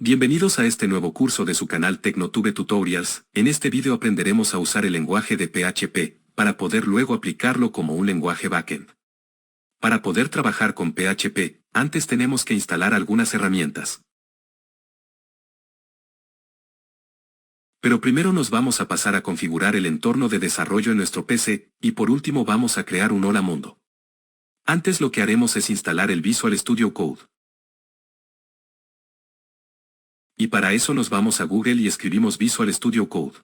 Bienvenidos a este nuevo curso de su canal TecnoTube Tutorials. En este video aprenderemos a usar el lenguaje de PHP, para poder luego aplicarlo como un lenguaje backend. Para poder trabajar con PHP, antes tenemos que instalar algunas herramientas. Pero primero nos vamos a pasar a configurar el entorno de desarrollo en nuestro PC, y por último vamos a crear un Hola Mundo. Antes lo que haremos es instalar el Visual Studio Code. Y para eso nos vamos a Google y escribimos Visual Studio Code.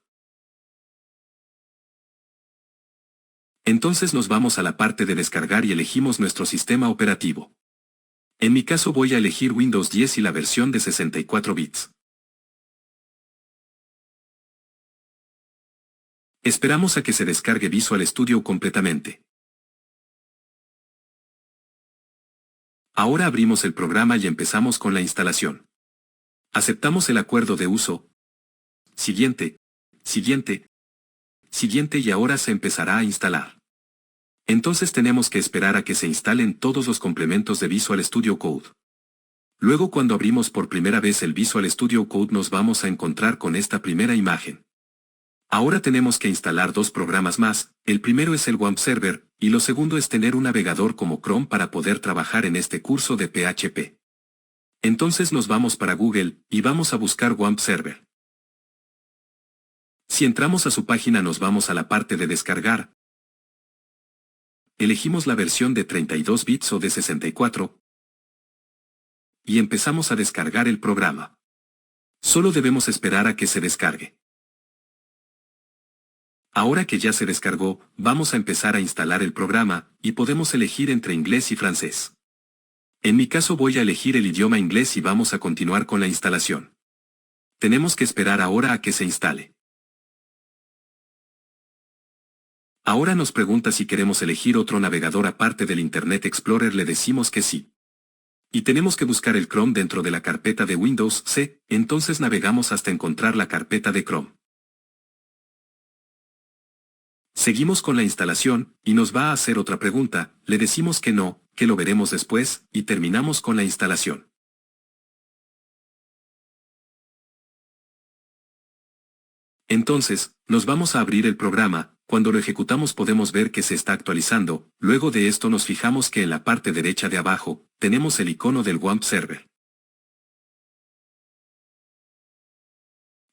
Entonces nos vamos a la parte de descargar y elegimos nuestro sistema operativo. En mi caso voy a elegir Windows 10 y la versión de 64 bits. Esperamos a que se descargue Visual Studio completamente. Ahora abrimos el programa y empezamos con la instalación. Aceptamos el acuerdo de uso. Siguiente, siguiente, siguiente y ahora se empezará a instalar. Entonces tenemos que esperar a que se instalen todos los complementos de Visual Studio Code. Luego cuando abrimos por primera vez el Visual Studio Code nos vamos a encontrar con esta primera imagen. Ahora tenemos que instalar dos programas más, el primero es el WAMP Server, y lo segundo es tener un navegador como Chrome para poder trabajar en este curso de PHP. Entonces nos vamos para Google, y vamos a buscar WAMP Server. Si entramos a su página nos vamos a la parte de descargar. Elegimos la versión de 32 bits o de 64. Y empezamos a descargar el programa. Solo debemos esperar a que se descargue. Ahora que ya se descargó, vamos a empezar a instalar el programa, y podemos elegir entre inglés y francés. En mi caso voy a elegir el idioma inglés y vamos a continuar con la instalación. Tenemos que esperar ahora a que se instale. Ahora nos pregunta si queremos elegir otro navegador aparte del Internet Explorer, le decimos que sí. Y tenemos que buscar el Chrome dentro de la carpeta de Windows C, entonces navegamos hasta encontrar la carpeta de Chrome. Seguimos con la instalación, y nos va a hacer otra pregunta, le decimos que no, que lo veremos después, y terminamos con la instalación. Entonces, nos vamos a abrir el programa, cuando lo ejecutamos podemos ver que se está actualizando, luego de esto nos fijamos que en la parte derecha de abajo, tenemos el icono del WAMP Server.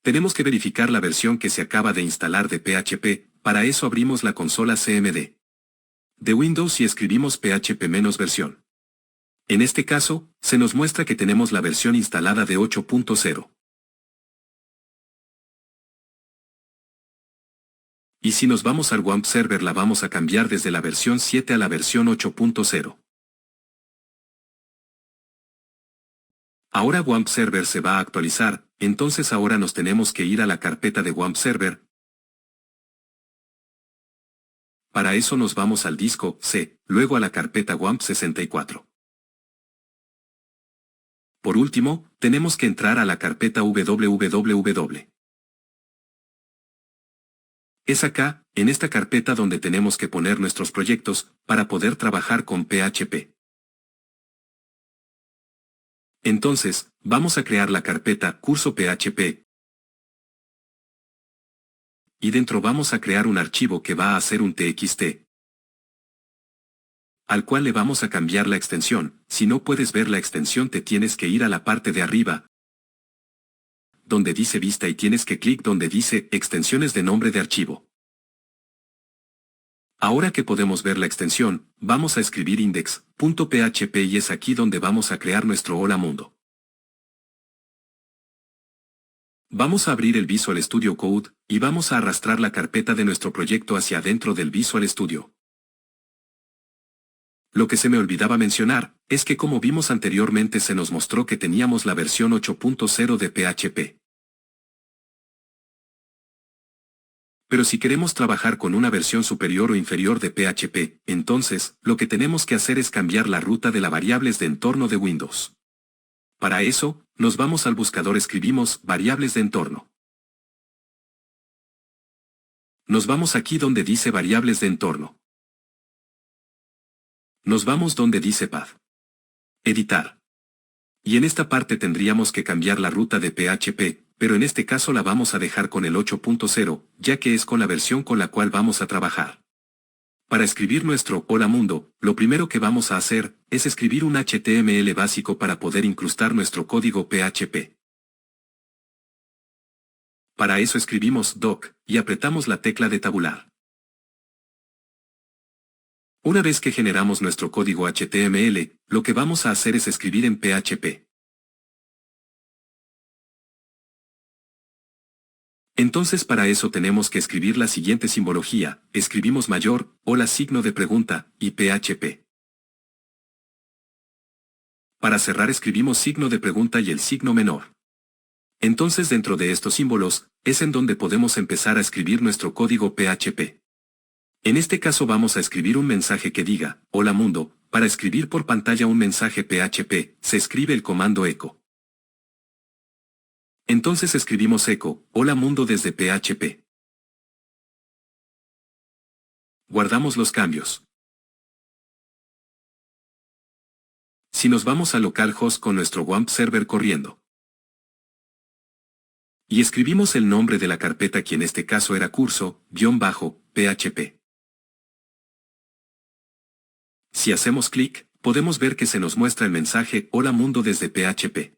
Tenemos que verificar la versión que se acaba de instalar de PHP, para eso abrimos la consola CMD de Windows y escribimos php-versión. En este caso, se nos muestra que tenemos la versión instalada de 8.0. Y si nos vamos al WAMP Server la vamos a cambiar desde la versión 7 a la versión 8.0. Ahora WAMP Server se va a actualizar, entonces ahora nos tenemos que ir a la carpeta de WAMP Server. Para eso nos vamos al disco C, luego a la carpeta WAMP 64. Por último, tenemos que entrar a la carpeta www. Es acá, en esta carpeta donde tenemos que poner nuestros proyectos, para poder trabajar con PHP. Entonces, vamos a crear la carpeta Curso PHP. Y dentro vamos a crear un archivo que va a ser un TXT, al cual le vamos a cambiar la extensión. Si no puedes ver la extensión te tienes que ir a la parte de arriba, donde dice vista y tienes que clic donde dice extensiones de nombre de archivo. Ahora que podemos ver la extensión, vamos a escribir index.php y es aquí donde vamos a crear nuestro Hola Mundo. Vamos a abrir el Visual Studio Code, y vamos a arrastrar la carpeta de nuestro proyecto hacia adentro del Visual Studio. Lo que se me olvidaba mencionar, es que como vimos anteriormente se nos mostró que teníamos la versión 8.0 de PHP. Pero si queremos trabajar con una versión superior o inferior de PHP, entonces, lo que tenemos que hacer es cambiar la ruta de las variables de entorno de Windows. Para eso, nos vamos al buscador, escribimos variables de entorno. Nos vamos aquí donde dice variables de entorno. Nos vamos donde dice Path. Editar. Y en esta parte tendríamos que cambiar la ruta de PHP, pero en este caso la vamos a dejar con el 8.0, ya que es con la versión con la cual vamos a trabajar. Para escribir nuestro Hola Mundo, lo primero que vamos a hacer es escribir un HTML básico para poder incrustar nuestro código PHP. Para eso escribimos doc y apretamos la tecla de tabular. Una vez que generamos nuestro código HTML, lo que vamos a hacer es escribir en PHP. Entonces para eso tenemos que escribir la siguiente simbología, escribimos mayor, hola signo de pregunta, y PHP. Para cerrar escribimos signo de pregunta y el signo menor. Entonces dentro de estos símbolos, es en donde podemos empezar a escribir nuestro código PHP. En este caso vamos a escribir un mensaje que diga, hola mundo, para escribir por pantalla un mensaje PHP, se escribe el comando echo. Entonces escribimos echo, hola mundo desde PHP. Guardamos los cambios. Si nos vamos a localhost con nuestro WAMP server corriendo. Y escribimos el nombre de la carpeta que en este caso era curso-php. Si hacemos clic, podemos ver que se nos muestra el mensaje hola mundo desde PHP.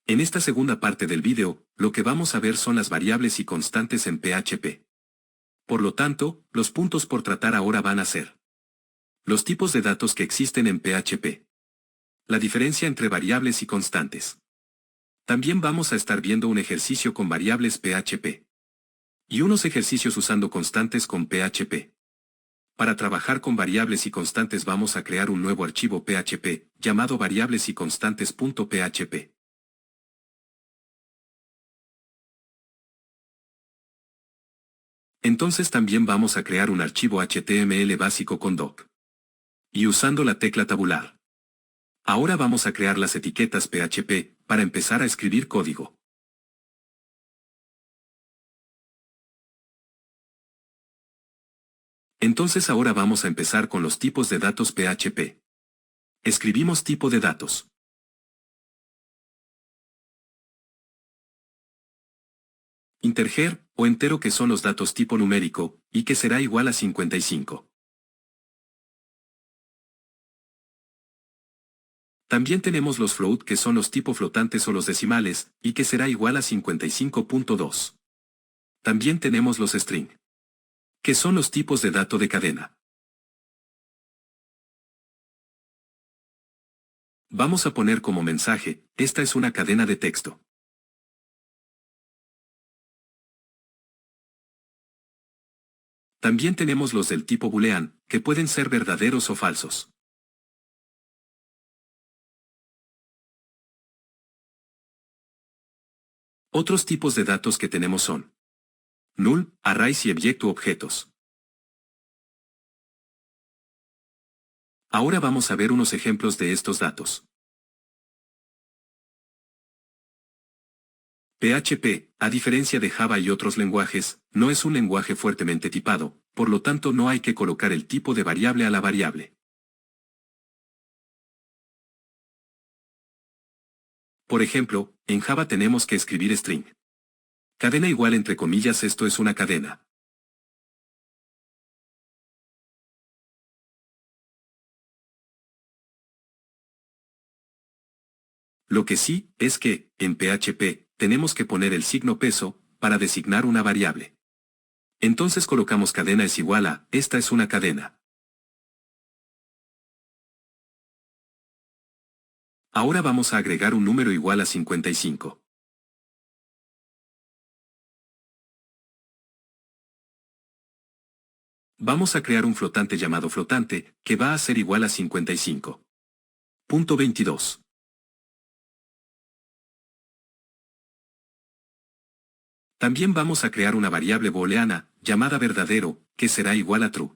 En esta segunda parte del vídeo, lo que vamos a ver son las variables y constantes en PHP. Por lo tanto, los puntos por tratar ahora van a ser los tipos de datos que existen en PHP. La diferencia entre variables y constantes. También vamos a estar viendo un ejercicio con variables PHP. Y unos ejercicios usando constantes con PHP. Para trabajar con variables y constantes vamos a crear un nuevo archivo PHP, llamado variables y constantes.php. Entonces también vamos a crear un archivo HTML básico con doc. Y usando la tecla tabular. Ahora vamos a crear las etiquetas PHP, para empezar a escribir código. Entonces ahora vamos a empezar con los tipos de datos PHP. Escribimos tipo de datos. Integer, o entero que son los datos tipo numérico, y que será igual a 55. También tenemos los float que son los tipo flotantes o los decimales, y que será igual a 55.2. También tenemos los string, que son los tipos de dato de cadena. Vamos a poner como mensaje, esta es una cadena de texto. También tenemos los del tipo boolean, que pueden ser verdaderos o falsos. Otros tipos de datos que tenemos son null, arrays y objeto objetos. Ahora vamos a ver unos ejemplos de estos datos. PHP, a diferencia de Java y otros lenguajes, no es un lenguaje fuertemente tipado, por lo tanto no hay que colocar el tipo de variable a la variable. Por ejemplo, en Java tenemos que escribir string. Cadena igual entre comillas, esto es una cadena. Lo que sí, es que, en PHP, tenemos que poner el signo peso, para designar una variable. Entonces colocamos cadena es igual a, esta es una cadena. Ahora vamos a agregar un número igual a 55. Vamos a crear un flotante llamado flotante, que va a ser igual a 55.22. También vamos a crear una variable booleana, llamada verdadero, que será igual a true.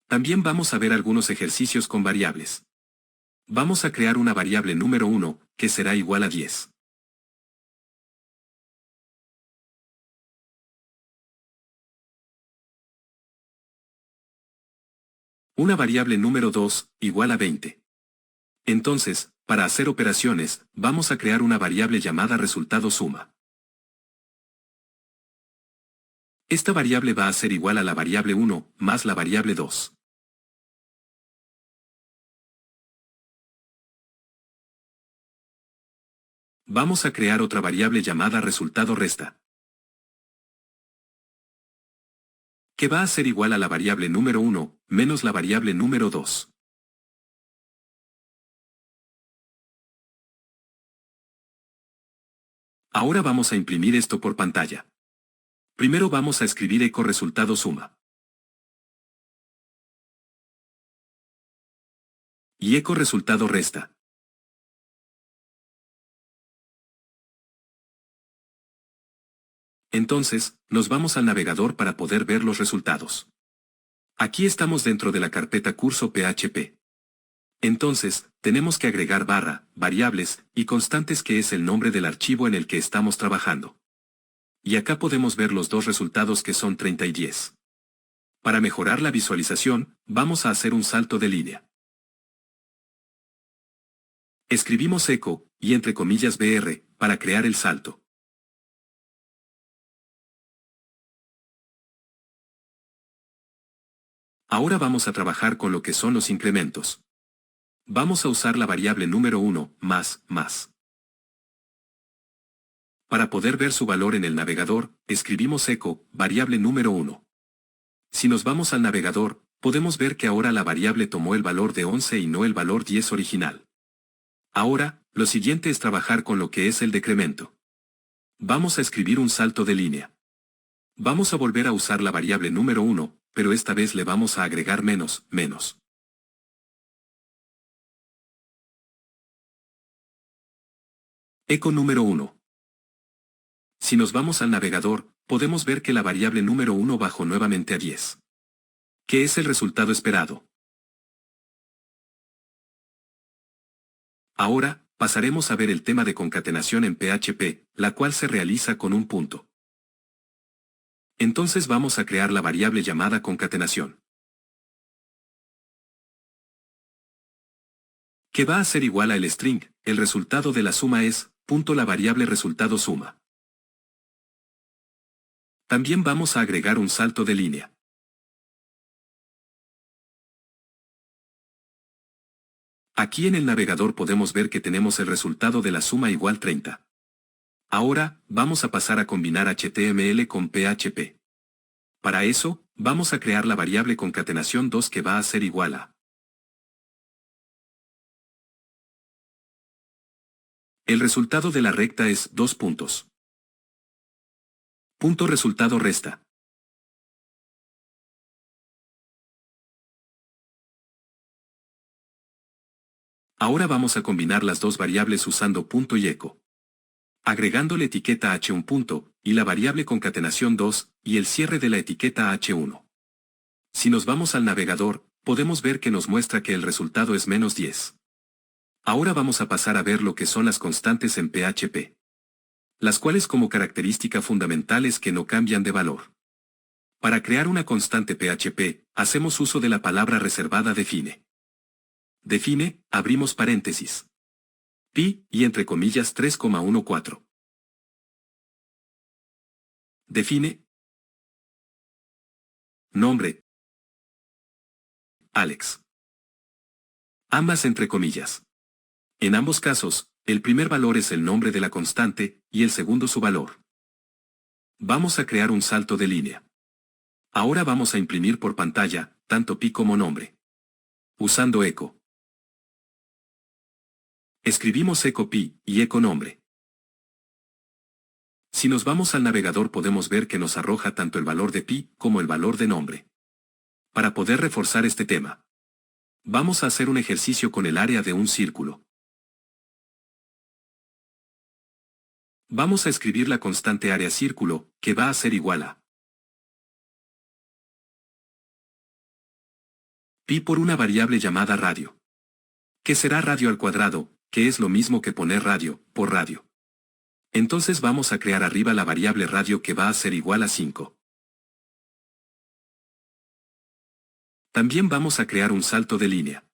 También vamos a ver algunos ejercicios con variables. Vamos a crear una variable número 1, que será igual a 10. Una variable número 2, igual a 20. Entonces, para hacer operaciones, vamos a crear una variable llamada resultado suma. Esta variable va a ser igual a la variable 1, más la variable 2. Vamos a crear otra variable llamada resultado resta, que va a ser igual a la variable número 1, menos la variable número 2. Ahora vamos a imprimir esto por pantalla. Primero vamos a escribir eco resultado suma. Y eco resultado resta. Entonces, nos vamos al navegador para poder ver los resultados. Aquí estamos dentro de la carpeta curso PHP. Entonces, tenemos que agregar barra, variables, y constantes que es el nombre del archivo en el que estamos trabajando. Y acá podemos ver los dos resultados que son 30 y 10. Para mejorar la visualización, vamos a hacer un salto de línea. Escribimos eco, y entre comillas br, para crear el salto. Ahora vamos a trabajar con lo que son los incrementos. Vamos a usar la variable número 1, más. Para poder ver su valor en el navegador, escribimos eco, variable número 1. Si nos vamos al navegador, podemos ver que ahora la variable tomó el valor de 11 y no el valor 10 original. Ahora, lo siguiente es trabajar con lo que es el decremento. Vamos a escribir un salto de línea. Vamos a volver a usar la variable número 1, pero esta vez le vamos a agregar menos. Eco número 1. Si nos vamos al navegador, podemos ver que la variable número 1 bajó nuevamente a 10. ¿Qué es el resultado esperado? Ahora, pasaremos a ver el tema de concatenación en PHP, la cual se realiza con un punto. Entonces vamos a crear la variable llamada concatenación, que va a ser igual al string, el resultado de la suma es, punto la variable resultado suma. También vamos a agregar un salto de línea. Aquí en el navegador podemos ver que tenemos el resultado de la suma igual 30. Ahora, vamos a pasar a combinar HTML con PHP. Para eso, vamos a crear la variable concatenación 2 que va a ser igual a el resultado de la recta es 2 puntos. Punto resultado resta. Ahora vamos a combinar las dos variables usando punto y eco. Agregando la etiqueta h1 punto, y la variable concatenación 2, y el cierre de la etiqueta h1. Si nos vamos al navegador, podemos ver que nos muestra que el resultado es menos 10. Ahora vamos a pasar a ver lo que son las constantes en PHP. Las cuales como característica fundamental es que no cambian de valor. Para crear una constante PHP, hacemos uso de la palabra reservada define. Define, abrimos paréntesis. Pi, y entre comillas 3,14. Define. Nombre. Alex. Ambas entre comillas. En ambos casos, el primer valor es el nombre de la constante, y el segundo su valor. Vamos a crear un salto de línea. Ahora vamos a imprimir por pantalla, tanto pi como nombre. Usando eco. Escribimos eco pi, y eco nombre. Si nos vamos al navegador podemos ver que nos arroja tanto el valor de pi, como el valor de nombre. Para poder reforzar este tema, vamos a hacer un ejercicio con el área de un círculo. Vamos a escribir la constante área círculo, que va a ser igual a pi por una variable llamada radio, que será radio al cuadrado, que es lo mismo que poner radio, por radio. Entonces vamos a crear arriba la variable radio que va a ser igual a 5. También vamos a crear un salto de línea.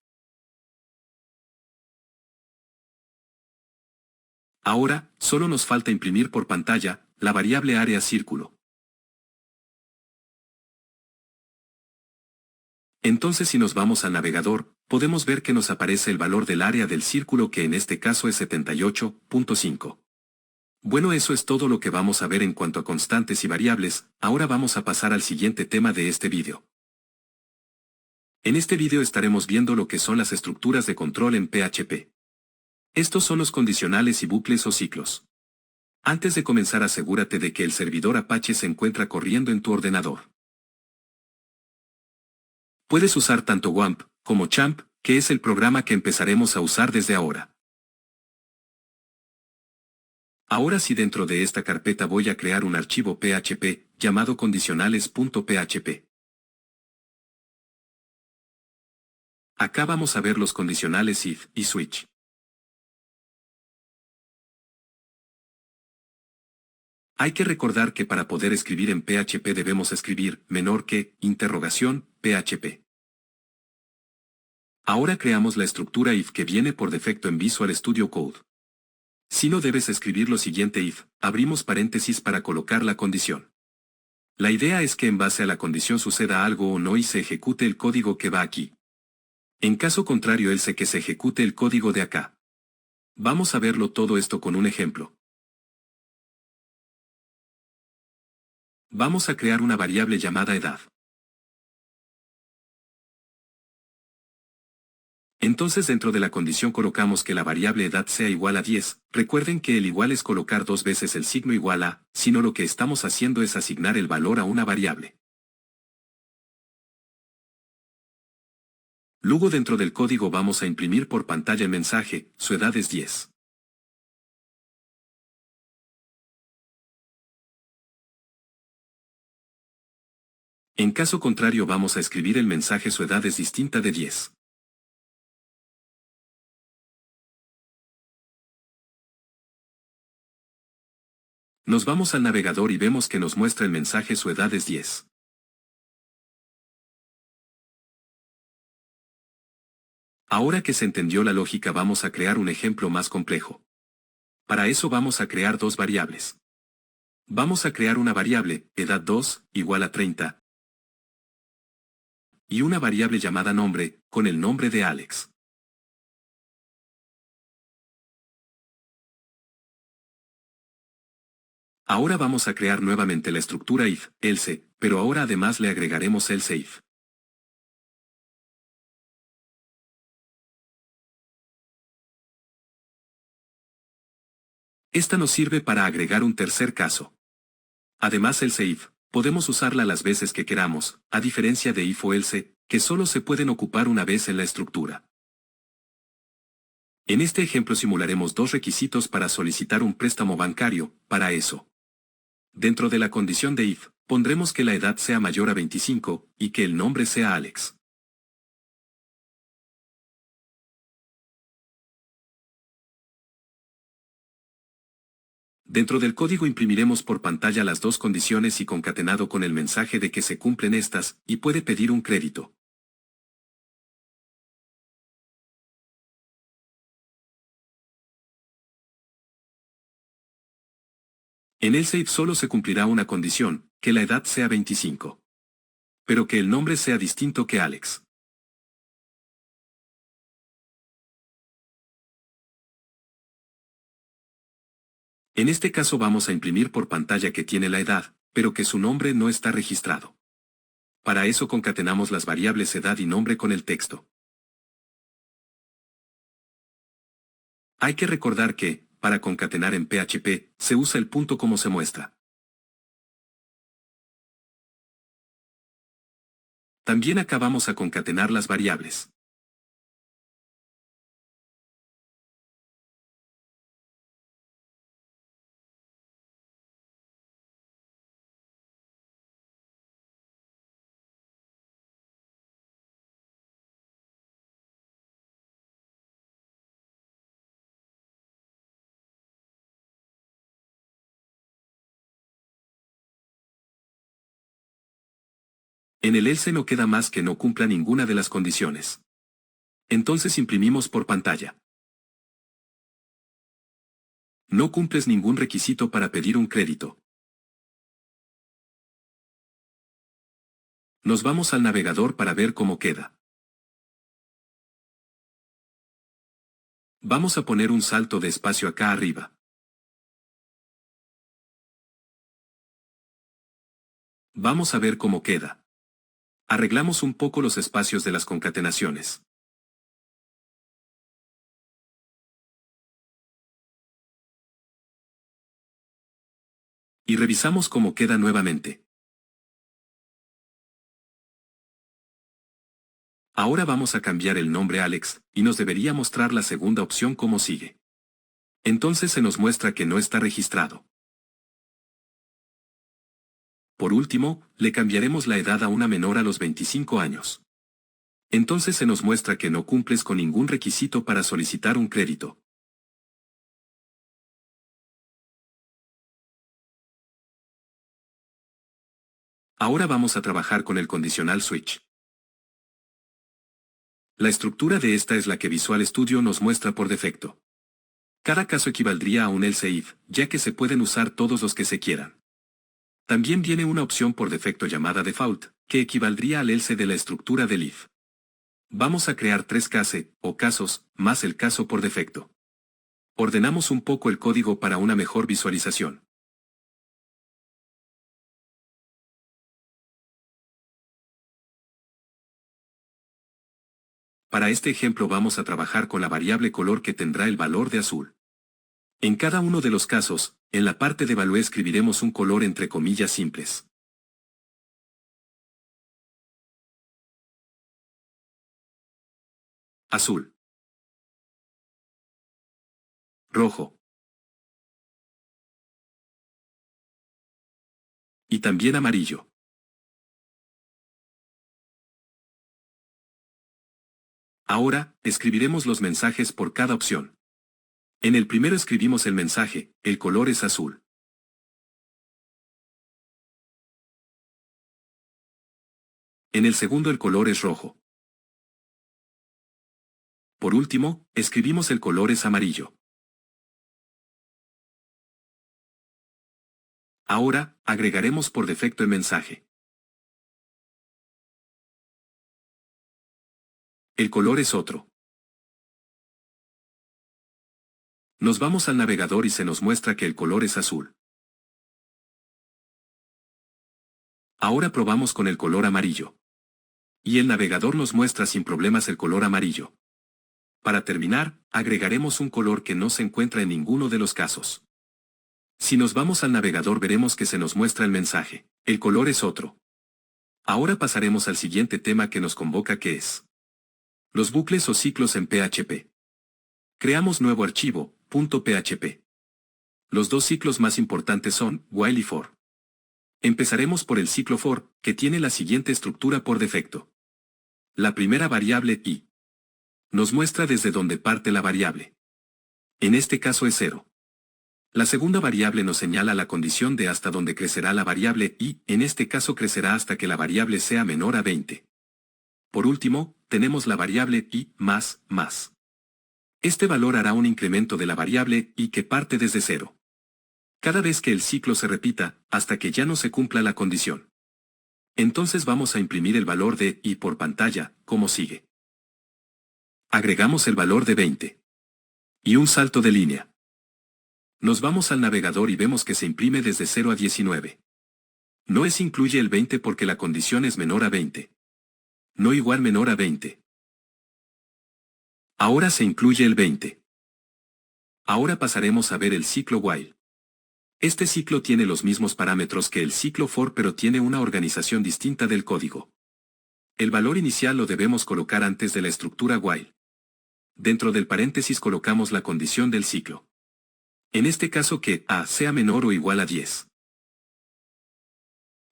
Ahora, solo nos falta imprimir por pantalla la variable área círculo. Entonces si nos vamos al navegador, podemos ver que nos aparece el valor del área del círculo que en este caso es 78.5. Bueno, eso es todo lo que vamos a ver en cuanto a constantes y variables. Ahora vamos a pasar al siguiente tema de este vídeo. En este vídeo estaremos viendo lo que son las estructuras de control en PHP. Estos son los condicionales y bucles o ciclos. Antes de comenzar, asegúrate de que el servidor Apache se encuentra corriendo en tu ordenador. Puedes usar tanto WAMP como CHAMP, que es el programa que empezaremos a usar desde ahora. Ahora sí, dentro de esta carpeta voy a crear un archivo PHP llamado condicionales.php. Acá vamos a ver los condicionales if y switch. Hay que recordar que para poder escribir en PHP debemos escribir menor que interrogación PHP. Ahora creamos la estructura if que viene por defecto en Visual Studio Code. Si no, debes escribir lo siguiente if, abrimos paréntesis para colocar la condición. La idea es que en base a la condición suceda algo o no y se ejecute el código que va aquí. En caso contrario, else que se ejecute el código de acá. Vamos a verlo todo esto con un ejemplo. Vamos a crear una variable llamada edad. Entonces dentro de la condición colocamos que la variable edad sea igual a 10, recuerden que el igual es colocar dos veces el signo igual a, sino lo que estamos haciendo es asignar el valor a una variable. Luego dentro del código vamos a imprimir por pantalla el mensaje, su edad es 10. En caso contrario vamos a escribir el mensaje su edad es distinta de 10. Nos vamos al navegador y vemos que nos muestra el mensaje su edad es 10. Ahora que se entendió la lógica, vamos a crear un ejemplo más complejo. Para eso vamos a crear dos variables. Vamos a crear una variable, edad 2, igual a 30, y una variable llamada nombre, con el nombre de Alex. Ahora vamos a crear nuevamente la estructura if, else, pero ahora además le agregaremos else if. Esta nos sirve para agregar un tercer caso. Además, else if, podemos usarla las veces que queramos, a diferencia de if o else, que solo se pueden ocupar una vez en la estructura. En este ejemplo simularemos dos requisitos para solicitar un préstamo bancario. Para eso, dentro de la condición de if, pondremos que la edad sea mayor a 25, y que el nombre sea Alex. Dentro del código imprimiremos por pantalla las dos condiciones y concatenado con el mensaje de que se cumplen estas, y puede pedir un crédito. En else if solo se cumplirá una condición, que la edad sea 25. Pero que el nombre sea distinto que Alex. En este caso vamos a imprimir por pantalla que tiene la edad, pero que su nombre no está registrado. Para eso concatenamos las variables edad y nombre con el texto. Hay que recordar que, para concatenar en PHP, se usa el punto como se muestra. También acá vamos a concatenar las variables. En el else no queda más que no cumpla ninguna de las condiciones. Entonces imprimimos por pantalla. No cumples ningún requisito para pedir un crédito. Nos vamos al navegador para ver cómo queda. Vamos a poner un salto de espacio acá arriba. Vamos a ver cómo queda. Arreglamos un poco los espacios de las concatenaciones. Y revisamos cómo queda nuevamente. Ahora vamos a cambiar el nombre a Alex, y nos debería mostrar la segunda opción como sigue. Entonces se nos muestra que no está registrado. Por último, le cambiaremos la edad a una menor a los 25 años. Entonces se nos muestra que no cumples con ningún requisito para solicitar un crédito. Ahora vamos a trabajar con el conditional switch. La estructura de esta es la que Visual Studio nos muestra por defecto. Cada caso equivaldría a un else if, ya que se pueden usar todos los que se quieran. También viene una opción por defecto llamada default, que equivaldría al else de la estructura del if. Vamos a crear 3 case, o casos, más el caso por defecto. Ordenamos un poco el código para una mejor visualización. Para este ejemplo vamos a trabajar con la variable color que tendrá el valor de azul. En cada uno de los casos, en la parte de value escribiremos un color entre comillas simples. Azul. Rojo. Y también amarillo. Ahora, escribiremos los mensajes por cada opción. En el primero escribimos el mensaje, el color es azul. En el segundo el color es rojo. Por último, escribimos el color es amarillo. Ahora, agregaremos por defecto el mensaje. El color es otro. Nos vamos al navegador y se nos muestra que el color es azul. Ahora probamos con el color amarillo. Y el navegador nos muestra sin problemas el color amarillo. Para terminar, agregaremos un color que no se encuentra en ninguno de los casos. Si nos vamos al navegador veremos que se nos muestra el mensaje. El color es otro. Ahora pasaremos al siguiente tema que nos convoca, que es los bucles o ciclos en PHP. Creamos nuevo archivo, .php. Los dos ciclos más importantes son while y for. Empezaremos por el ciclo for, que tiene la siguiente estructura por defecto. La primera variable i nos muestra desde donde parte la variable. En este caso es 0. La segunda variable nos señala la condición de hasta donde crecerá la variable y, en este caso crecerá hasta que la variable sea menor a 20. Por último, tenemos la variable i más. Este valor hará un incremento de la variable i que parte desde 0. Cada vez que el ciclo se repita, hasta que ya no se cumpla la condición. Entonces vamos a imprimir el valor de i por pantalla, como sigue. Agregamos el valor de 20. Y un salto de línea. Nos vamos al navegador y vemos que se imprime desde 0 a 19. No es incluye el 20 porque la condición es menor a 20. No igual menor a 20. Ahora se incluye el 20. Ahora pasaremos a ver el ciclo while. Este ciclo tiene los mismos parámetros que el ciclo for pero tiene una organización distinta del código. El valor inicial lo debemos colocar antes de la estructura while. Dentro del paréntesis colocamos la condición del ciclo. En este caso que a sea menor o igual a 10.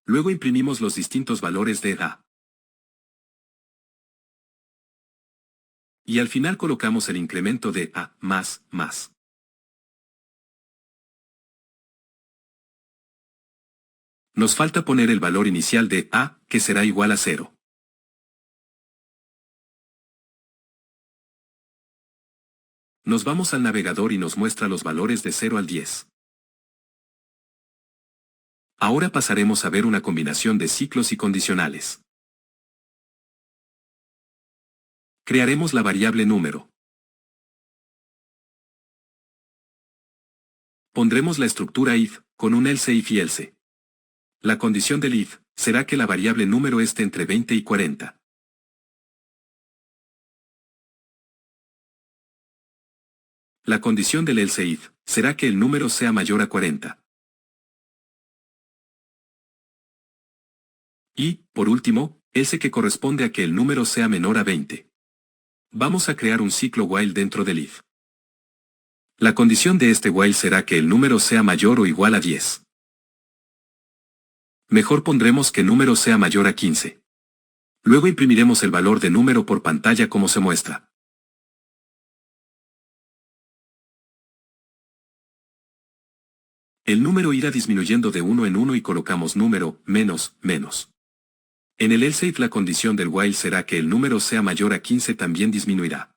Luego imprimimos los distintos valores de a. Y al final colocamos el incremento de a más. Nos falta poner el valor inicial de a, que será igual a 0. Nos vamos al navegador y nos muestra los valores de 0 al 10. Ahora pasaremos a ver una combinación de ciclos y condicionales. Crearemos la variable número. Pondremos la estructura if, con un else if y else. La condición del if será que la variable número esté entre 20 y 40. La condición del else if será que el número sea mayor a 40. Y, por último, else que corresponde a que el número sea menor a 20. Vamos a crear un ciclo while dentro del if. La condición de este while será que el número sea mayor o igual a 10. Mejor pondremos que número sea mayor a 15. Luego imprimiremos el valor de número por pantalla como se muestra. El número irá disminuyendo de 1 en 1 y colocamos número, menos, menos. En el else if la condición del while será que el número sea mayor a 15 también disminuirá.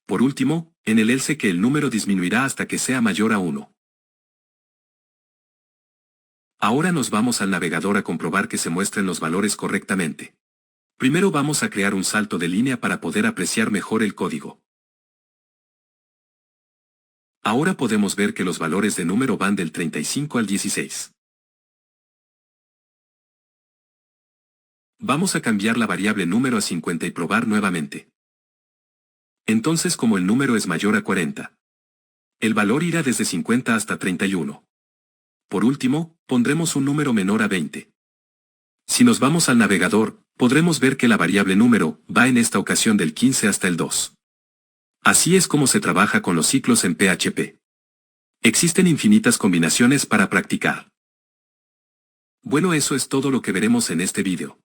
Por último, en el else que el número disminuirá hasta que sea mayor a 1. Ahora nos vamos al navegador a comprobar que se muestren los valores correctamente. Primero vamos a crear un salto de línea para poder apreciar mejor el código. Ahora podemos ver que los valores de número van del 35 al 16. Vamos a cambiar la variable número a 50 y probar nuevamente. Entonces como el número es mayor a 40, el valor irá desde 50 hasta 31. Por último, pondremos un número menor a 20. Si nos vamos al navegador, podremos ver que la variable número va en esta ocasión del 15 hasta el 2. Así es como se trabaja con los ciclos en PHP. Existen infinitas combinaciones para practicar. Bueno, eso es todo lo que veremos en este vídeo.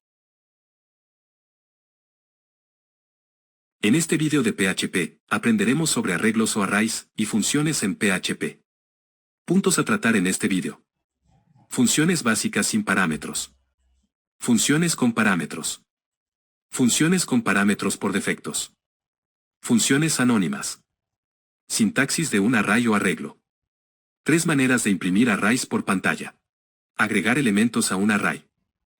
En este vídeo de PHP, aprenderemos sobre arreglos o arrays y funciones en PHP. Puntos a tratar en este vídeo. Funciones básicas sin parámetros. Funciones con parámetros. Funciones con parámetros por defectos. Funciones anónimas. Sintaxis de un array o arreglo. 3 maneras de imprimir arrays por pantalla. Agregar elementos a un array.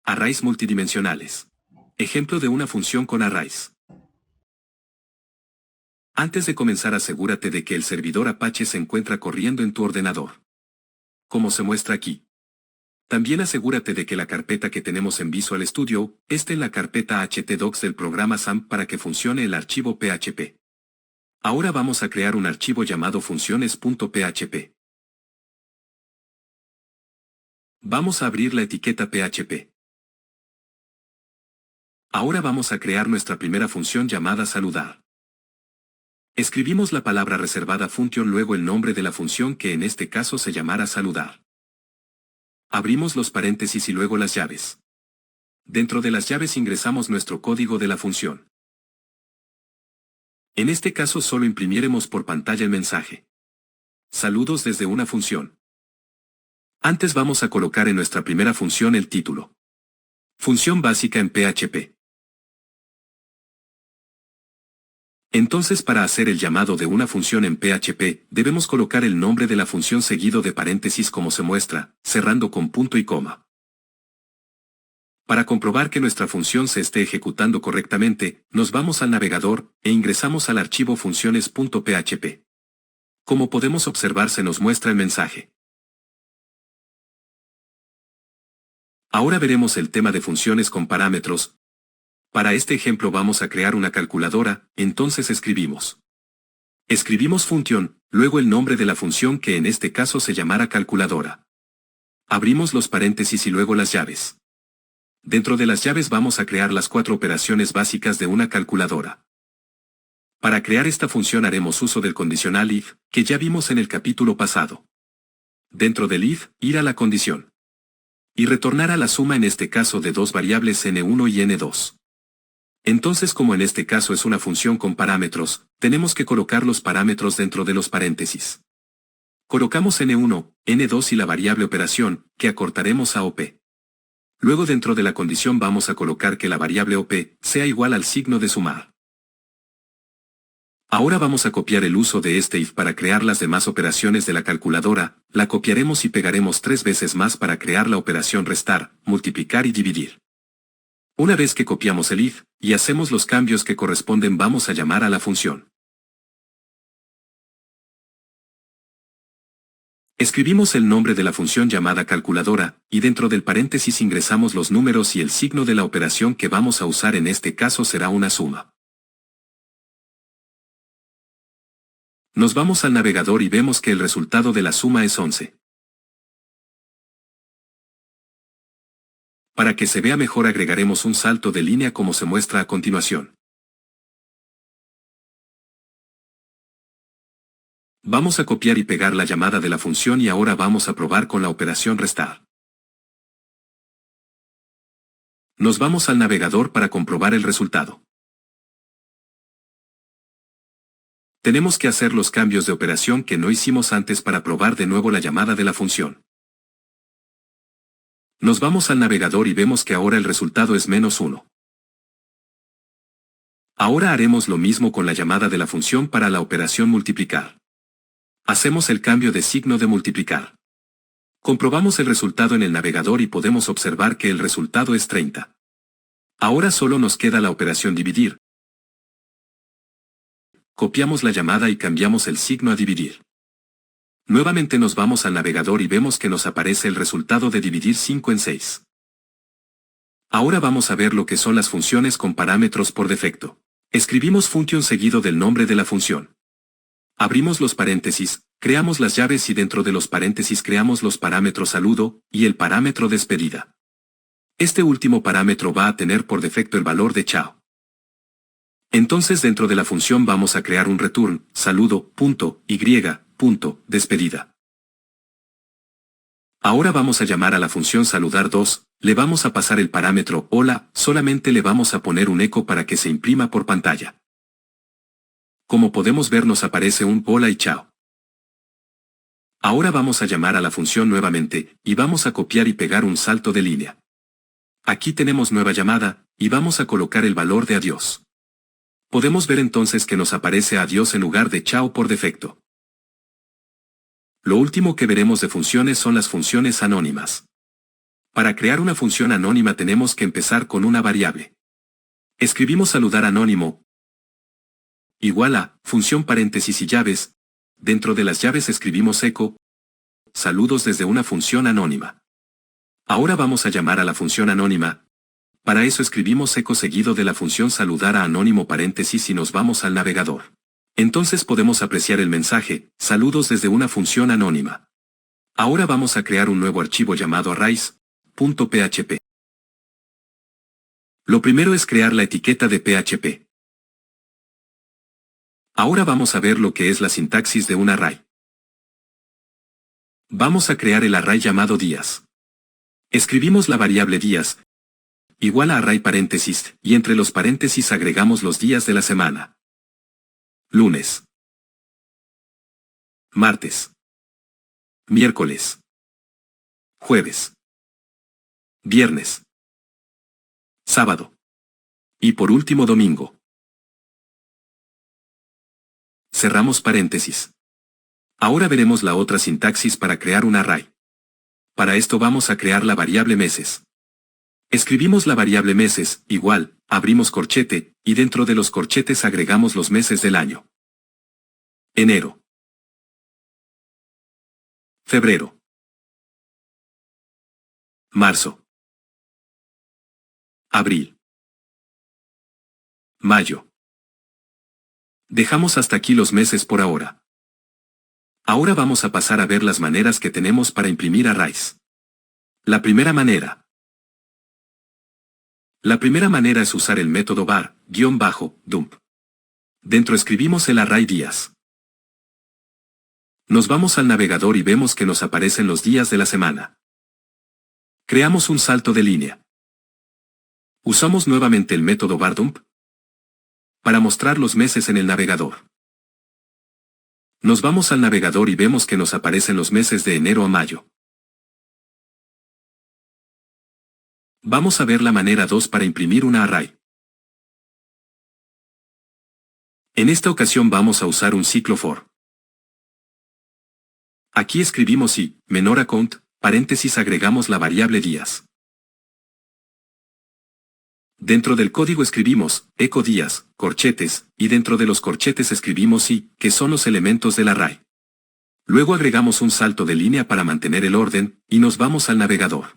Arrays multidimensionales. Ejemplo de una función con arrays. Antes de comenzar, asegúrate de que el servidor Apache se encuentra corriendo en tu ordenador, como se muestra aquí. También asegúrate de que la carpeta que tenemos en Visual Studio esté en la carpeta htdocs del programa XAMPP para que funcione el archivo PHP. Ahora vamos a crear un archivo llamado funciones.php. Vamos a abrir la etiqueta PHP. Ahora vamos a crear nuestra primera función llamada saludar. Escribimos la palabra reservada function, luego el nombre de la función que en este caso se llamará saludar. Abrimos los paréntesis y luego las llaves. Dentro de las llaves ingresamos nuestro código de la función. En este caso solo imprimiremos por pantalla el mensaje. Saludos desde una función. Antes vamos a colocar en nuestra primera función el título. Función básica en PHP. Entonces, para hacer el llamado de una función en PHP, debemos colocar el nombre de la función seguido de paréntesis como se muestra, cerrando con punto y coma. Para comprobar que nuestra función se esté ejecutando correctamente, nos vamos al navegador e ingresamos al archivo funciones.php. Como podemos observar, se nos muestra el mensaje. Ahora veremos el tema de funciones con parámetros. Para este ejemplo vamos a crear una calculadora, entonces escribimos function, luego el nombre de la función que en este caso se llamará calculadora. Abrimos los paréntesis y luego las llaves. Dentro de las llaves vamos a crear las 4 operaciones básicas de una calculadora. Para crear esta función haremos uso del condicional if, que ya vimos en el capítulo pasado. Dentro del if, ir a la condición. Y retornar a la suma en este caso de dos variables n1 y n2. Entonces, como en este caso es una función con parámetros, tenemos que colocar los parámetros dentro de los paréntesis. Colocamos n1, N2 y la variable operación, que acortaremos a OP. Luego dentro de la condición vamos a colocar que la variable OP sea igual al signo de sumar. Ahora vamos a copiar el uso de este if para crear las demás operaciones de la calculadora, la copiaremos y pegaremos 3 veces más para crear la operación restar, multiplicar y dividir. Una vez que copiamos el if, y hacemos los cambios que corresponden vamos a llamar a la función. Escribimos el nombre de la función llamada calculadora, y dentro del paréntesis ingresamos los números y el signo de la operación que vamos a usar en este caso será una suma. Nos vamos al navegador y vemos que el resultado de la suma es 11. Para que se vea mejor agregaremos un salto de línea como se muestra a continuación. Vamos a copiar y pegar la llamada de la función y ahora vamos a probar con la operación restar. Nos vamos al navegador para comprobar el resultado. Tenemos que hacer los cambios de operación que no hicimos antes para probar de nuevo la llamada de la función. Nos vamos al navegador y vemos que ahora el resultado es -1. Ahora haremos lo mismo con la llamada de la función para la operación multiplicar. Hacemos el cambio de signo de multiplicar. Comprobamos el resultado en el navegador y podemos observar que el resultado es 30. Ahora solo nos queda la operación dividir. Copiamos la llamada y cambiamos el signo a dividir. Nuevamente nos vamos al navegador y vemos que nos aparece el resultado de dividir 5 en 6. Ahora vamos a ver lo que son las funciones con parámetros por defecto. Escribimos function seguido del nombre de la función. Abrimos los paréntesis, creamos las llaves y dentro de los paréntesis creamos los parámetros saludo y el parámetro despedida. Este último parámetro va a tener por defecto el valor de chao. Entonces dentro de la función vamos a crear un return, saludo.y.despedida. Ahora vamos a llamar a la función saludar2, le vamos a pasar el parámetro hola, solamente le vamos a poner un eco para que se imprima por pantalla. Como podemos ver nos aparece un hola y chao. Ahora vamos a llamar a la función nuevamente, y vamos a copiar y pegar un salto de línea. Aquí tenemos nueva llamada, y vamos a colocar el valor de adiós. Podemos ver entonces que nos aparece adiós en lugar de chao por defecto. Lo último que veremos de funciones son las funciones anónimas. Para crear una función anónima tenemos que empezar con una variable. Escribimos saludar anónimo, igual a, función paréntesis y llaves, dentro de las llaves escribimos eco, saludos desde una función anónima. Ahora vamos a llamar a la función anónima. Para eso escribimos eco seguido de la función saludar a anónimo paréntesis y nos vamos al navegador. Entonces podemos apreciar el mensaje, saludos desde una función anónima. Ahora vamos a crear un nuevo archivo llamado arrays.php. Lo primero es crear la etiqueta de PHP. Ahora vamos a ver lo que es la sintaxis de un array. Vamos a crear el array llamado días. Escribimos la variable días, igual a array paréntesis, y entre los paréntesis agregamos los días de la semana. Lunes. Martes. Miércoles. Jueves. Viernes. Sábado. Y por último domingo. Cerramos paréntesis. Ahora veremos la otra sintaxis para crear un array. Para esto vamos a crear la variable meses. Escribimos la variable meses, igual, abrimos corchete, y dentro de los corchetes agregamos los meses del año. Enero. Febrero. Marzo. Abril. Mayo. Dejamos hasta aquí los meses por ahora. Ahora vamos a pasar a ver las maneras que tenemos para imprimir arrays. La primera manera es usar el método var-dump. Dentro escribimos el array días. Nos vamos al navegador y vemos que nos aparecen los días de la semana. Creamos un salto de línea. Usamos nuevamente el método var-dump para mostrar los meses en el navegador. Nos vamos al navegador y vemos que nos aparecen los meses de enero a mayo. Vamos a ver la manera 2 para imprimir una array. En esta ocasión vamos a usar un ciclo for. Aquí escribimos y, menor a count, paréntesis agregamos la variable días. Dentro del código escribimos, echo días, corchetes, y dentro de los corchetes escribimos y, que son los elementos del array. Luego agregamos un salto de línea para mantener el orden, y nos vamos al navegador.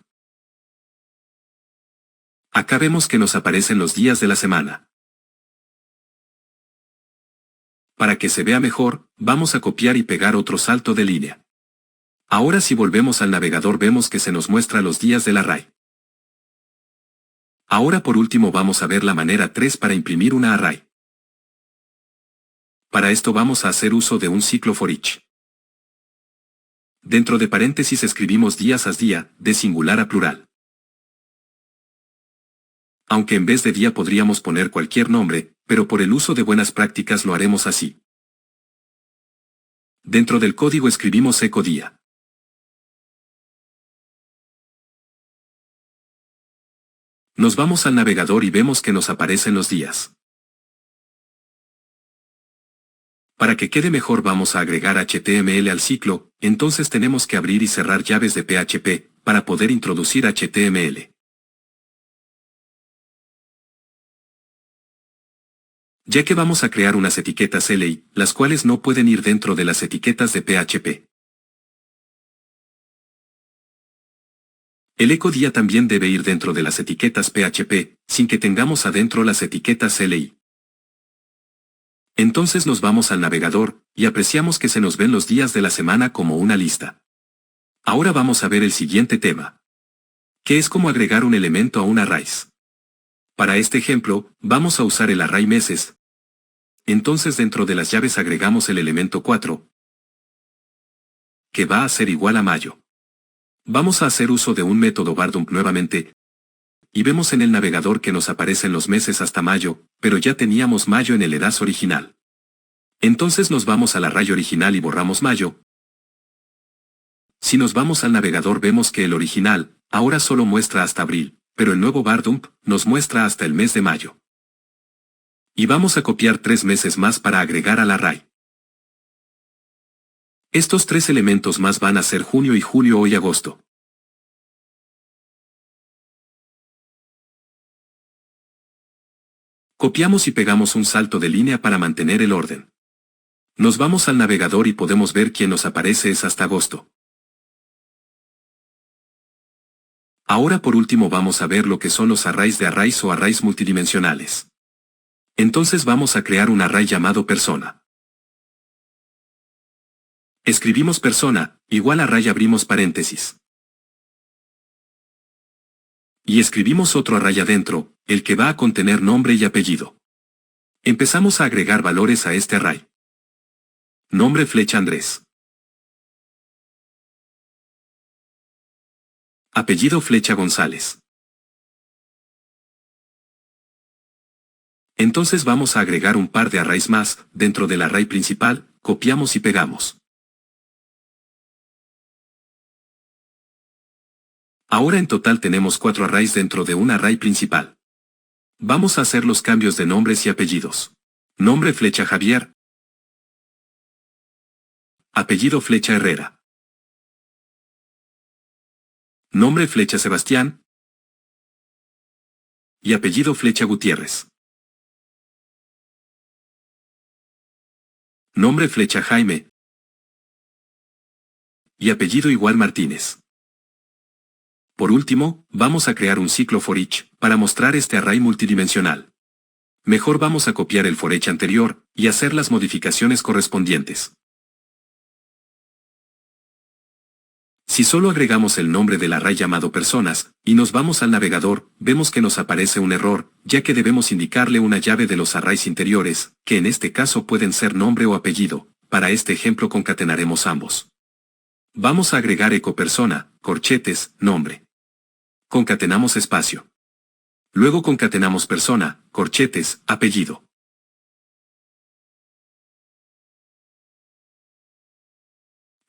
Acá vemos que nos aparecen los días de la semana. Para que se vea mejor, vamos a copiar y pegar otro salto de línea. Ahora si volvemos al navegador vemos que se nos muestra los días del array. Ahora por último vamos a ver la manera 3 para imprimir una array. Para esto vamos a hacer uso de un ciclo for each. Dentro de paréntesis escribimos días as día, de singular a plural. Aunque en vez de día podríamos poner cualquier nombre, pero por el uso de buenas prácticas lo haremos así. Dentro del código escribimos echo día. Nos vamos al navegador y vemos que nos aparecen los días. Para que quede mejor vamos a agregar HTML al ciclo, entonces tenemos que abrir y cerrar llaves de PHP, para poder introducir HTML. Ya que vamos a crear unas etiquetas LI, las cuales no pueden ir dentro de las etiquetas de PHP. El echo día también debe ir dentro de las etiquetas PHP, sin que tengamos adentro las etiquetas LI. Entonces nos vamos al navegador, y apreciamos que se nos ven los días de la semana como una lista. Ahora vamos a ver el siguiente tema, que es cómo agregar un elemento a un array. Para este ejemplo, vamos a usar el array meses. Entonces dentro de las llaves agregamos el elemento 4, que va a ser igual a mayo. Vamos a hacer uso de un método bardump nuevamente, y vemos en el navegador que nos aparecen los meses hasta mayo, pero ya teníamos mayo en el eras original. Entonces nos vamos al array original y borramos mayo. Si nos vamos al navegador vemos que el original, ahora solo muestra hasta abril, pero el nuevo bardump nos muestra hasta el mes de mayo. Y vamos a copiar 3 meses más para agregar al array. Estos 3 elementos más van a ser junio y julio y agosto. Copiamos y pegamos un salto de línea para mantener el orden. Nos vamos al navegador y podemos ver quién nos aparece es hasta agosto. Ahora por último vamos a ver lo que son los arrays de arrays o arrays multidimensionales. Entonces vamos a crear un array llamado persona. Escribimos persona, igual array abrimos paréntesis. Y escribimos otro array adentro, el que va a contener nombre y apellido. Empezamos a agregar valores a este array. Nombre flecha Andrés. Apellido flecha González. Entonces vamos a agregar un par de arrays más, dentro del array principal, copiamos y pegamos. Ahora en total tenemos 4 arrays dentro de un array principal. Vamos a hacer los cambios de nombres y apellidos. Nombre flecha Javier. Apellido flecha Herrera. Nombre flecha Sebastián. Y apellido flecha Gutiérrez. Nombre flecha Jaime. Y apellido igual Martínez. Por último, vamos a crear un ciclo for each, para mostrar este array multidimensional. Mejor vamos a copiar el for each anterior, y hacer las modificaciones correspondientes. Si solo agregamos el nombre del array llamado personas, y nos vamos al navegador, vemos que nos aparece un error, ya que debemos indicarle una llave de los arrays interiores, que en este caso pueden ser nombre o apellido. Para este ejemplo concatenaremos ambos. Vamos a agregar echo persona, corchetes, nombre. Concatenamos espacio. Luego concatenamos persona, corchetes, apellido.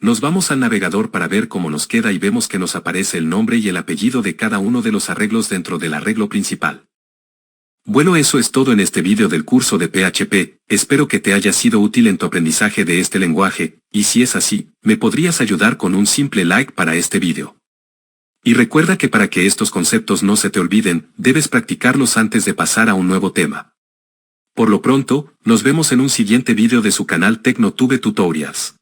Nos vamos al navegador para ver cómo nos queda y vemos que nos aparece el nombre y el apellido de cada uno de los arreglos dentro del arreglo principal. Bueno, eso es todo en este vídeo del curso de PHP, espero que te haya sido útil en tu aprendizaje de este lenguaje, y si es así, me podrías ayudar con un simple like para este vídeo. Y recuerda que para que estos conceptos no se te olviden, debes practicarlos antes de pasar a un nuevo tema. Por lo pronto, nos vemos en un siguiente vídeo de su canal TecnoTube Tutorials.